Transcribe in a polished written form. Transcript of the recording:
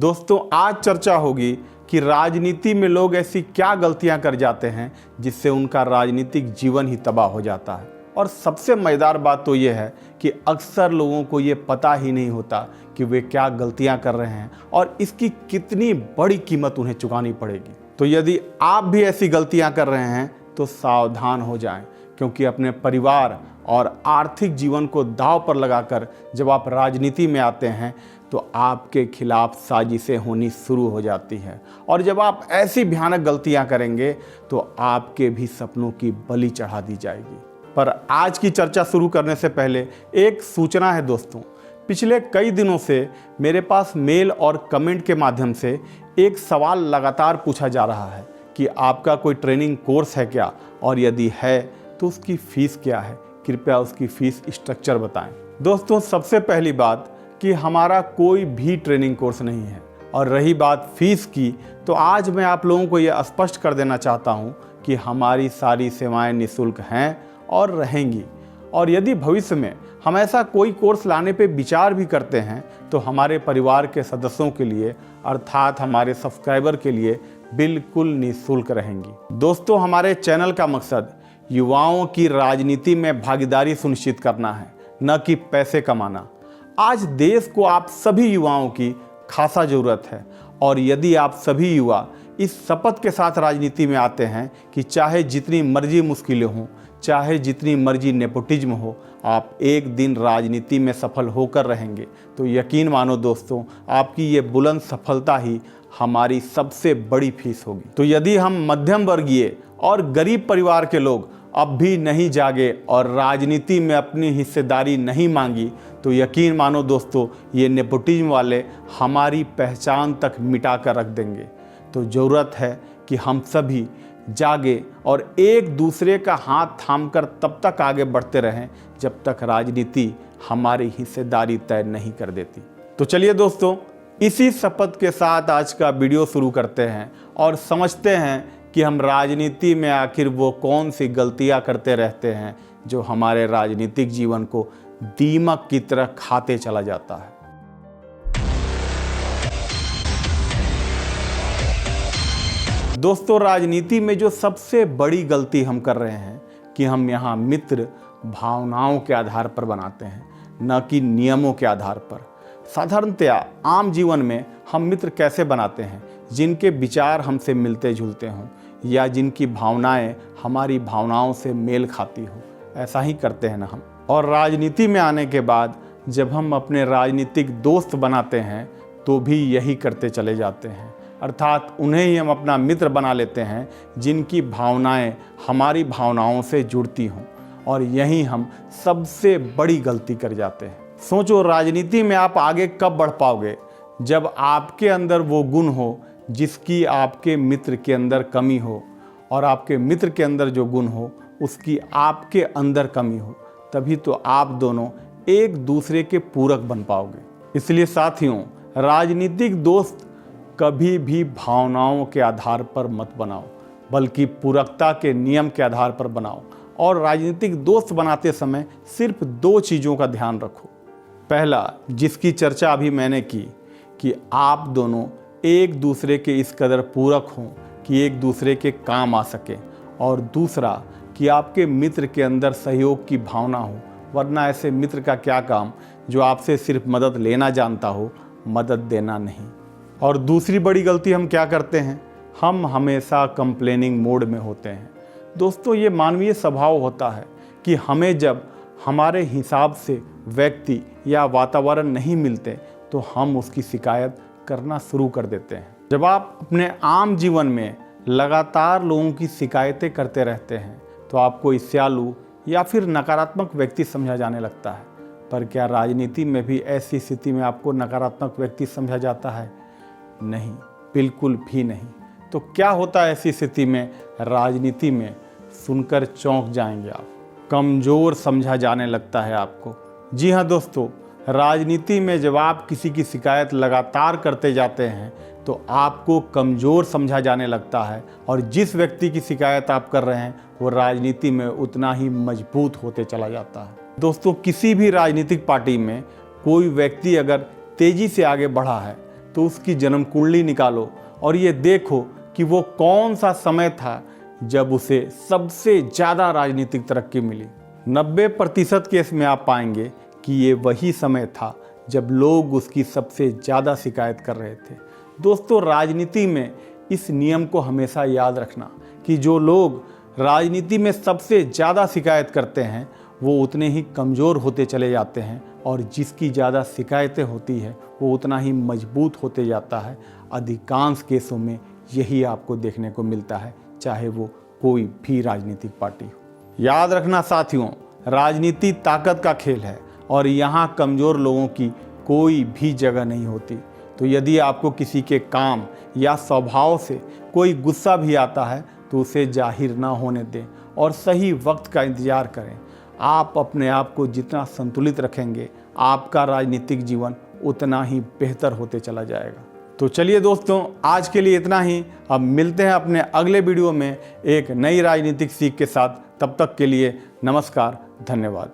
दोस्तों, आज चर्चा होगी कि राजनीति में लोग ऐसी क्या गलतियां कर जाते हैं जिससे उनका राजनीतिक जीवन ही तबाह हो जाता है। और सबसे मज़ेदार बात तो ये है कि अक्सर लोगों को ये पता ही नहीं होता कि वे क्या गलतियां कर रहे हैं और इसकी कितनी बड़ी कीमत उन्हें चुकानी पड़ेगी। तो यदि आप भी ऐसी गलतियां कर रहे हैं तो सावधान हो जाएं, क्योंकि अपने परिवार और आर्थिक जीवन को दांव पर लगाकर जब आप राजनीति में आते हैं तो आपके खिलाफ साजिशें होनी शुरू हो जाती हैं। और जब आप ऐसी भयानक गलतियां करेंगे तो आपके भी सपनों की बलि चढ़ा दी जाएगी। पर आज की चर्चा शुरू करने से पहले एक सूचना है दोस्तों। पिछले कई दिनों से मेरे पास मेल और कमेंट के माध्यम से एक सवाल लगातार पूछा जा रहा है कि आपका कोई ट्रेनिंग कोर्स है क्या, और यदि है तो उसकी फ़ीस क्या है। कृपया उसकी फ़ीस स्ट्रक्चर बताएं। दोस्तों, सबसे पहली बात कि हमारा कोई भी ट्रेनिंग कोर्स नहीं है। और रही बात फ़ीस की, तो आज मैं आप लोगों को ये स्पष्ट कर देना चाहता हूँ कि हमारी सारी सेवाएं निःशुल्क हैं और रहेंगी। और यदि भविष्य में हम ऐसा कोई कोर्स लाने पे विचार भी करते हैं तो हमारे परिवार के सदस्यों के लिए, अर्थात हमारे सब्सक्राइबर के लिए बिल्कुल निःशुल्क रहेंगी। दोस्तों, हमारे चैनल का मकसद युवाओं की राजनीति में भागीदारी सुनिश्चित करना है, न कि पैसे कमाना। आज देश को आप सभी युवाओं की खासा ज़रूरत है। और यदि आप सभी युवा इस शपथ के साथ राजनीति में आते हैं कि चाहे जितनी मर्जी मुश्किलें हों, चाहे जितनी मर्जी नेपोटिज्म हो, आप एक दिन राजनीति में सफल होकर रहेंगे, तो यकीन मानो दोस्तों, आपकी ये बुलंद सफलता ही हमारी सबसे बड़ी फीस होगी। तो यदि हम मध्यम वर्गीय और गरीब परिवार के लोग अब भी नहीं जागे और राजनीति में अपनी हिस्सेदारी नहीं मांगी, तो यकीन मानो दोस्तों, ये नेपोटिज्म वाले हमारी पहचान तक मिटा कर रख देंगे। तो ज़रूरत है कि हम सभी जागे और एक दूसरे का हाथ थामकर तब तक आगे बढ़ते रहें जब तक राजनीति हमारी हिस्सेदारी तय नहीं कर देती। तो चलिए दोस्तों, इसी शपथ के साथ आज का वीडियो शुरू करते हैं और समझते हैं कि हम राजनीति में आखिर वो कौन सी गलतियां करते रहते हैं जो हमारे राजनीतिक जीवन को दीमक की तरह खाते चला जाता है। दोस्तों, राजनीति में जो सबसे बड़ी गलती हम कर रहे हैं कि हम यहाँ मित्र भावनाओं के आधार पर बनाते हैं, न कि नियमों के आधार पर। साधारणतया आम जीवन में हम मित्र कैसे बनाते हैं? जिनके विचार हमसे मिलते जुलते हों या जिनकी भावनाएं हमारी भावनाओं से मेल खाती हो, ऐसा ही करते हैं ना हम। और राजनीति में आने के बाद जब हम अपने राजनीतिक दोस्त बनाते हैं तो भी यही करते चले जाते हैं, अर्थात उन्हें ही हम अपना मित्र बना लेते हैं जिनकी भावनाएं हमारी भावनाओं से जुड़ती हों। और यही हम सबसे बड़ी गलती कर जाते हैं। सोचो, राजनीति में आप आगे कब बढ़ पाओगे? जब आपके अंदर वो गुण हो जिसकी आपके मित्र के अंदर कमी हो, और आपके मित्र के अंदर जो गुण हो उसकी आपके अंदर कमी हो, तभी तो आप दोनों एक दूसरे के पूरक बन पाओगे। इसलिए साथियों, राजनीतिक दोस्त कभी भी भावनाओं के आधार पर मत बनाओ, बल्कि पूरकता के नियम के आधार पर बनाओ। और राजनीतिक दोस्त बनाते समय सिर्फ 2 चीज़ों का ध्यान रखो। पहला, जिसकी चर्चा अभी मैंने की, कि आप दोनों एक दूसरे के इस कदर पूरक हों कि एक दूसरे के काम आ सके। और दूसरा, कि आपके मित्र के अंदर सहयोग की भावना हो, वरना ऐसे मित्र का क्या काम जो आपसे सिर्फ मदद लेना जानता हो, मदद देना नहीं। और दूसरी बड़ी गलती हम क्या करते हैं? हम हमेशा कंप्लेनिंग मोड में होते हैं। दोस्तों, ये मानवीय स्वभाव होता है कि हमें जब हमारे हिसाब से व्यक्ति या वातावरण नहीं मिलते तो हम उसकी शिकायत करना शुरू कर देते हैं। जब आप अपने आम जीवन में लगातार लोगों की शिकायतें करते रहते हैं तो आपको ईर्ष्यालु या फिर नकारात्मक व्यक्ति समझा जाने लगता है। पर क्या राजनीति में भी ऐसी स्थिति में आपको नकारात्मक व्यक्ति समझा जाता है? नहीं, बिल्कुल भी नहीं। तो क्या होता है ऐसी स्थिति में? राजनीति में सुनकर चौंक जाएंगे आप। कमज़ोर समझा जाने लगता है आपको। जी हाँ दोस्तों, राजनीति में जब आप किसी की शिकायत लगातार करते जाते हैं तो आपको कमज़ोर समझा जाने लगता है, और जिस व्यक्ति की शिकायत आप कर रहे हैं वो राजनीति में उतना ही मजबूत होते चला जाता है। दोस्तों, किसी भी राजनीतिक पार्टी में कोई व्यक्ति अगर तेज़ी से आगे बढ़ा है तो उसकी जन्म कुंडली निकालो और ये देखो कि वो कौन सा समय था जब उसे सबसे ज़्यादा राजनीतिक तरक्की मिली। 90% केस में आप पाएंगे कि ये वही समय था जब लोग उसकी सबसे ज़्यादा शिकायत कर रहे थे। दोस्तों, राजनीति में इस नियम को हमेशा याद रखना कि जो लोग राजनीति में सबसे ज़्यादा शिकायत करते हैं वो उतने ही कमज़ोर होते चले जाते हैं, और जिसकी ज़्यादा शिकायतें होती है वो उतना ही मजबूत होते जाता है। अधिकांश केसों में यही आपको देखने को मिलता है, चाहे वो कोई भी राजनीतिक पार्टी हो। याद रखना साथियों, राजनीति ताकत का खेल है और यहाँ कमज़ोर लोगों की कोई भी जगह नहीं होती। तो यदि आपको किसी के काम या स्वभाव से कोई गुस्सा भी आता है तो उसे जाहिर ना होने दें और सही वक्त का इंतज़ार करें। आप अपने आप को जितना संतुलित रखेंगे, आपका राजनीतिक जीवन उतना ही बेहतर होते चला जाएगा। तो चलिए दोस्तों, आज के लिए इतना ही। अब मिलते हैं अपने अगले वीडियो में एक नई राजनीतिक सीख के साथ। तब तक के लिए नमस्कार, धन्यवाद।